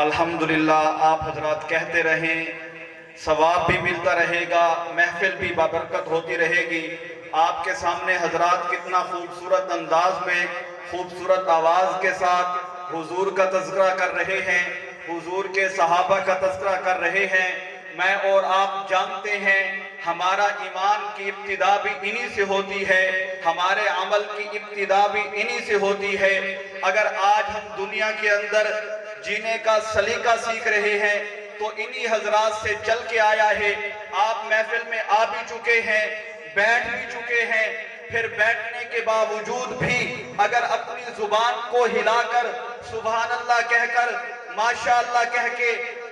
الحمدللہ آپ حضرات کہتے رہیں، ثواب بھی ملتا رہے گا، محفل بھی بابرکت ہوتی رہے گی۔ آپ کے سامنے حضرات کتنا خوبصورت انداز میں، خوبصورت آواز کے ساتھ حضور کا تذکرہ کر رہے ہیں، حضور کے صحابہ کا تذکرہ کر رہے ہیں۔ میں اور آپ جانتے ہیں ہمارا ایمان کی ابتدا بھی انہی سے ہوتی ہے، ہمارے عمل کی ابتدا بھی انہی سے ہوتی ہے۔ اگر آج ہم دنیا کے اندر جینے کا سلیقہ سیکھ رہے ہیں تو انہی حضرات سے چل کے آیا ہے۔ آپ محفل میں آ بھی چکے ہیں، بیٹھ بھی چکے ہیں، پھر بیٹھنے کے باوجود بھی اگر اپنی زبان کو ہلا کر سبحان اللہ کہہ کر ماشاءاللہ کہہ کے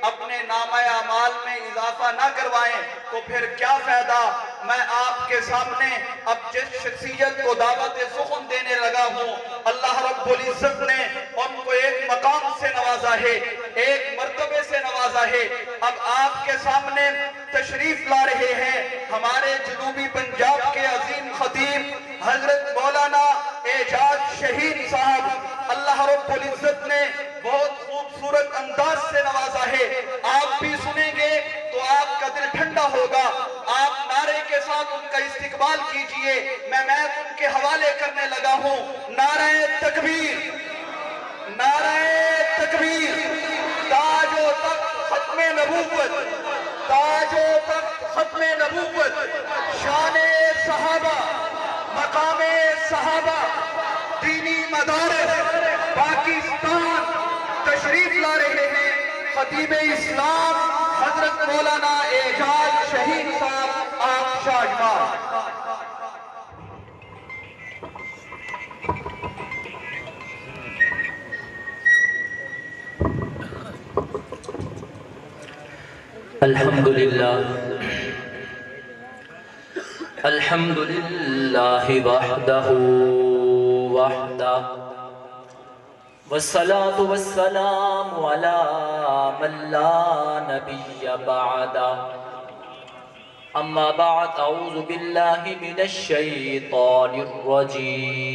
اپنے نامہ اعمال میں اضافہ نہ کروائیں تو پھر کیا فائدہ۔ میں آپ کے سامنے اب جس شخصیت کو دعوت سخن دینے لگا ہوں، اللہ رب العزت نے ان کو ایک مقام سے نوازا ہے، ایک مرتبے سے نوازا ہے۔ اب آپ کے سامنے تشریف لا رہے ہیں ہمارے جنوبی پنجاب کے عظیم خطیب حضرت مولانا اعجاز شہین صاحب۔ اللہ رب العزت نے بہت خوبصورت انداز سے نوازا ہے، آپ بھی سنیں گے تو آپ کا دل ٹھنڈا ہوگا۔ آپ نعرے کے ساتھ ان کا استقبال کیجئے۔ میں ان کے حوالے کرنے لگا ہوں۔ نعرہ تکبیر، نعرہ تکبیر، تاج و تخت ختم نبوت، تاج و تخت ختم نبوت، شان صحابہ، مقام صحابہ، دینی مدارس پاکستان تشریف لا رہے ہیں خطیب اسلام حضرت مولانا اعجاز شہین صاحب، آپ شاہجمال۔ الحمدللہ الحمدللہ وحدہ وحدہ والصلاة والسلام على من لا نبی بعدہ۔ اما بعد، اعوذ باللہ من الشیطان الرجیم۔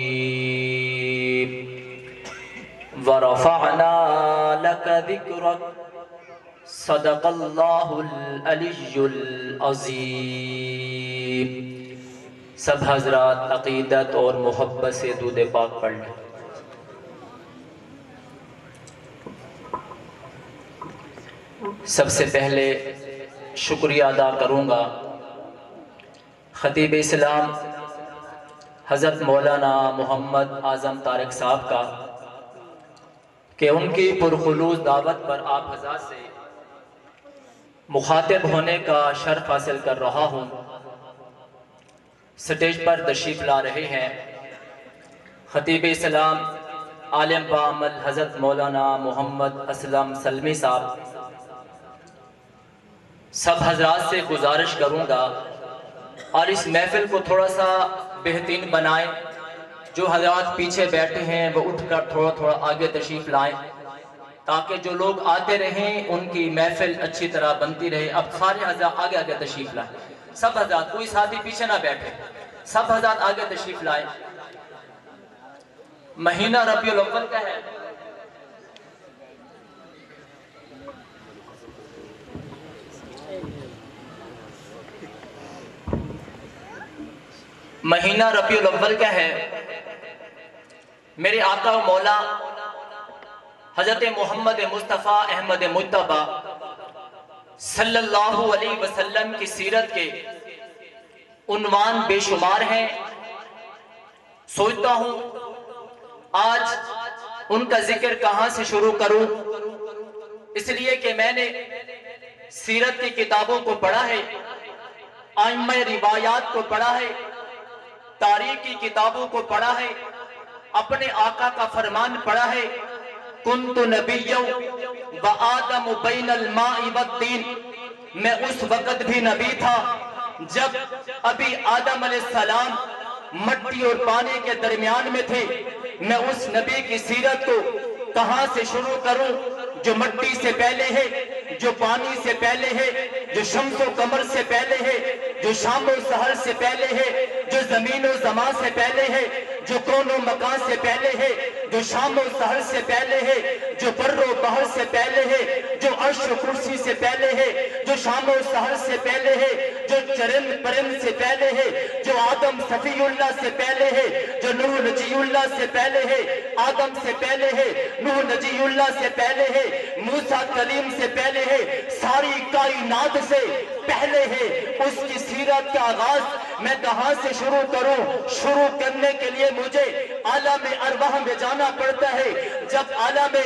ورفعنا لک ذکرک، صدق اللہ العلی العظیم۔ سب حضرات عقیدت اور محبت سے درود پاک پڑھ لیں۔ سب سے پہلے شکریہ ادا کروں گا خطیب اسلام حضرت مولانا محمد اعظم طارق صاحب کا کہ ان کی پرخلوص دعوت پر آپ حضرات سے مخاطب ہونے کا شرف حاصل کر رہا ہوں۔ سٹیج پر تشریف لا رہے ہیں خطیب اسلام عالم بعمل حضرت مولانا محمد اسلم سلمی صاحب۔ سب حضرات سے گزارش کروں گا اور اس محفل کو تھوڑا سا بہترین بنائیں۔ جو حضرات پیچھے بیٹھے ہیں وہ اٹھ کر تھوڑا تھوڑا آگے تشریف لائیں تاکہ جو لوگ آتے رہیں ان کی محفل اچھی طرح بنتی رہے۔ اب سارے حضرات آگے آگے تشریف لائیں، سب حضرات، کوئی ساتھی پیچھے نہ بیٹھے، سب حضرات آگے تشریف لائیں۔ مہینہ ربیع الاول کا ہے، مہینہ ربیع الاول کا ہے۔ میرے آقا و مولا حضرت محمد مصطفیٰ احمد مجتبی صلی اللہ علیہ وسلم کی سیرت کے عنوان بے شمار ہیں۔ سوچتا ہوں آج ان کا ذکر کہاں سے شروع کروں، اس لیے کہ میں نے سیرت کی کتابوں کو پڑھا ہے، ائمہ روایات کو پڑھا ہے، تاریخ کی کتابوں کو پڑھا ہے، اپنے آقا کا فرمان پڑھا ہے، کنت نبیّا وآدم بین الماء والطین۔ میں اس وقت بھی نبی تھا جب ابھی آدم علیہ السلام مٹی اور پانی کے درمیان میں تھے۔ میں اس نبی کی سیرت کو کہاں سے شروع کروں جو مٹی سے پہلے ہے، جو پانی سے پہلے ہے، جو شمس و قمر سے پہلے ہے، جو شام و سحر سے پہلے ہے، جو زمین و زمان سے پہلے ہے، جو کون و مکان سے پہلے ہے، جو شام و سحر سے پہلے ہے، جو بر و بحر سے پہلے ہے، جو عرش و کرسی سے پہلے ہے، جو شام و سحر سے پہلے ہے، جو چرند پرند سے پہلے ہے، جو آدم صفی اللہ سے پہلے ہے، جو نوح نجی اللہ سے پہلے ہے، آدم سے پہلے ہے، نوح نجی اللہ سے پہلے ہے، موسیٰ کلیم سے پہلے ہے، ساری کائنات سے پہلے ہے۔ اس کی سیرت کا آغاز میں کہاں سے شروع کروں؟ شروع کرنے کے لیے مجھے عالم ارواح میں جانا پڑتا ہے۔ جب عالم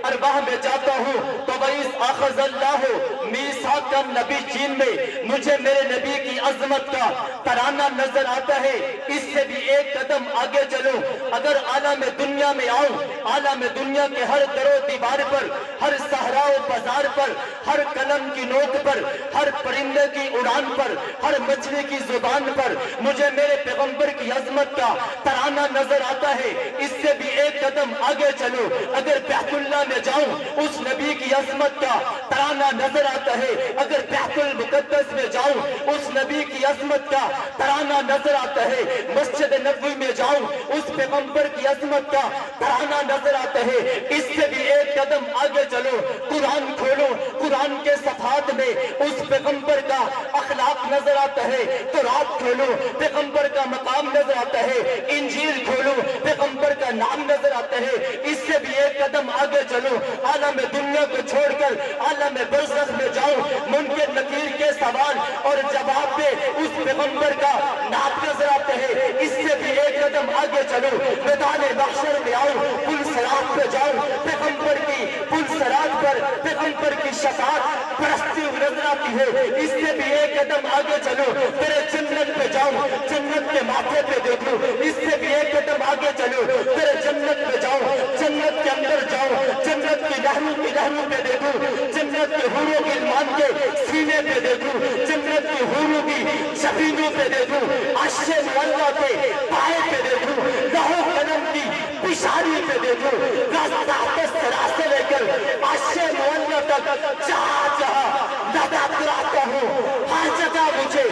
ارواح میں جاتا ہوں تو وَإِذْ أَخَذَ اللَّهُ مِيثَاقَ النَّبِيِّينَ میں مجھے میرے نبی کی عظمت کا ترانہ نظر آتا ہے۔ اس سے بھی ایک قدم آگے چلوں، اگر عالم دنیا میں آؤں، عالم دنیا کے ہر در و دیوار پر، ہر صحرا و بازار پر، ہر قلم کی نوک پر، ہر پرندے کی اڑان پر، ہر مچھلی کی زبان پر مجھے میرے پیغمبر کی عظمت کا ترانہ نظر آتا ہے۔ اس سے بھی ایک قدم آگے چلو، اگر بیت اللہ میں جاؤں اس نبی کی عظمت کا ترانہ نظر آتا ہے، اگر بیت المقدس میں جاؤں اس نبی کی عظمت کا ترانہ نظر آتا ہے، مسجد نبوی میں جاؤں اس پیغمبر کی عظمت کا ترانہ نظر آتا ہے۔ اس سے بھی ایک قدم آگے چلو، قرآن کھولو، قرآن کے صفحات میں اس پیغمبر کا اخلاق نظر آتا ہے، تورات کھولو پیغمبر کا مقام نظر آتا ہے، انجیل کھولو پیغمبر کا نام نظر آتا ہے۔ اس سے بھی ایک قدم آگے چلو، عالم دنیا کو چھوڑ کر عالم برزخ میں جاؤ، منکر نکیر کے سوال اور جواب پہ اس پیغمبر کا نام نظر آتا ہے۔ اس سے بھی ایک قدم آگے چلو، میدان محشر میں آؤ، پل صراط پہ جاؤ، پیغمبر کی پل صراط پر پیغمبر کی شفاعت پرستی نظر آتی ہے۔ اس سے بھی ایک قدم آگے چلو، تیرے جنت پہ جاؤ، جنت کے ماتھے پہ دیکھو۔ اس سے بھی ایک قدم آگے چلو، تیرے جنت پہ جاؤ، جنت کے اندر جاؤ، جنت کی لہروں پہ دیکھو، جنت کے حوروں کے مان کے سینے پہ دیکھو، جنت کی حوروں کی شبینوں پہ دیکھو، عرش معلیٰ کے پائے پہ دیکھو، لوح قلم کی پشاری پہ دیکھو، راستہ سرا سے لے کر عرش معلیٰ تک جہاں جہاں لگا کراتا ہوں، ہر جگہ مجھے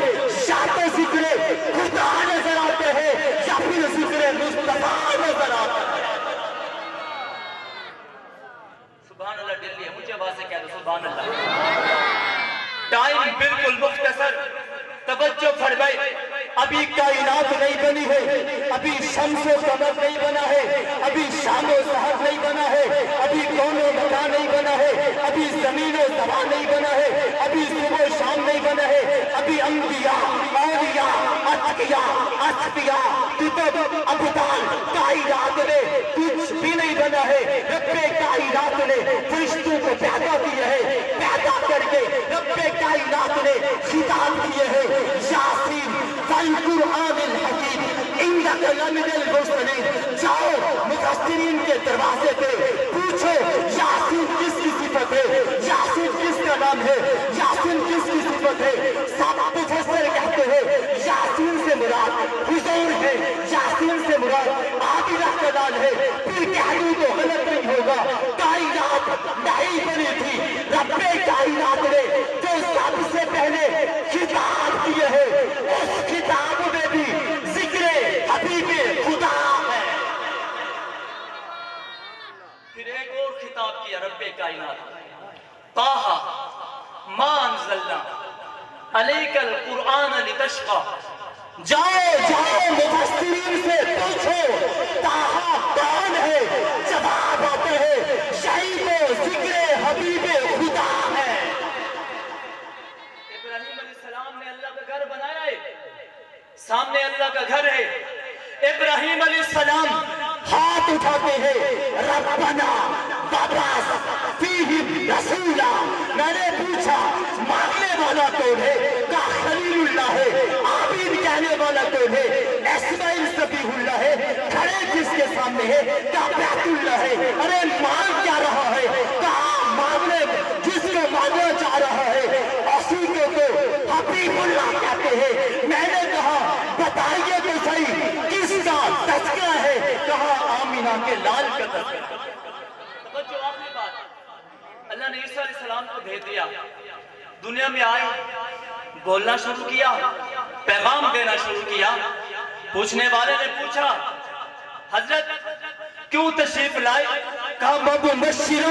یا تو ذکر خدا نظر آتے ہیں یا پھر ذکر مصطفیٰ نظر آتا ہے۔ سبحان اللہ دلی ہے، مجھے آواز سے کہہ دو سبحان اللہ۔ ٹائم بالکل مختصر، توجہ فرمائے۔ ابھی کائنات نہیں بنی ہے، ابھی شمس و قمر نہیں بنا ہے، ابھی شام و سحر نہیں بنا ہے، ابھی کون و مکان نہیں بنا ہے، ابھی زمین و زمان نہیں بنا ہے، ابھی صبح و شام نہیں بنا ہے، ابھی انبیاء، اولیاء، اتقیاء، اصفیاء، کتب، ابدال، کائنات میں کچھ بھی نہیں بنا ہے۔ رب کائنات نے فرشتوں کو پیدا کیا ہے، پیدا کر کے رب کائنات نے خطاب کیے ہیں، یاسین والقرآن الحکیم انک لمن المرسلین۔ جاؤ مفسرین کے دروازے پہ پوچھو یاسین کس کی صفت ہے، یاسین کس کا نام ہے، یاسین کس کی صفت ہے۔ سب مفسر کہتے ہیں یاسین سے مراد حضور ہے، یاسین سے مراد عابدہ کا نام ہے۔ پھر کہہ دوں تو غلط نہیں ہوگا، کائنات نہیں بنی تھی، رب کائنات نے جو سب سے پہلے خطاب کیے ہیں اس کتاب میں بھی ذکر حبیب خدا ہے۔ پھر ایک اور خطاب کیا رب کائنات، طٰہٰ ما انزلنا علیک القرآن لتشقیٰ۔ جاؤ مفسرین سے پوچھو طٰہٰ کون ہے، جواب آتے ہیں یہی تو ذکر حبیب خدا ہے۔ ابراہیم علیہ السلام نے اللہ کا گھر بنایا ہے، سامنے اللہ کا گھر ہے۔ ابراہیم علیہ السلام ہاتھ اٹھاتے ہیں ربنا وابعث فیہم رسولا۔ میں نے پوچھا مانگنے والا کون ہے؟ کہا خلیل اللہ ہے۔ عابد کہنے والا کون ہے؟ اسماعیل ذبیح اللہ ہے۔ کھڑے جس کے سامنے ہے؟ کہا بیت اللہ ہے۔ ارے مانگ کیا رہا ہے؟ کہا مانگنے جس کو مانگنا چاہ رہا ہے اسی کو تو حبیب اللہ کہتے ہیں۔ میں نے کہا بتائیے تو صحیح کس کا تذکرہ ہے؟ کہا آمینہ کے لال کا تذکرہ۔ توجہ آخری بات، اللہ نے عیسیٰ علیہ السلام کو بھیج دیا، دنیا میں آئے، بولنا شروع کیا، پیغام دینا شروع کیا۔ پوچھنے والے نے پوچھا حضرت کیوں تشریف لائے؟ کہا مبشرا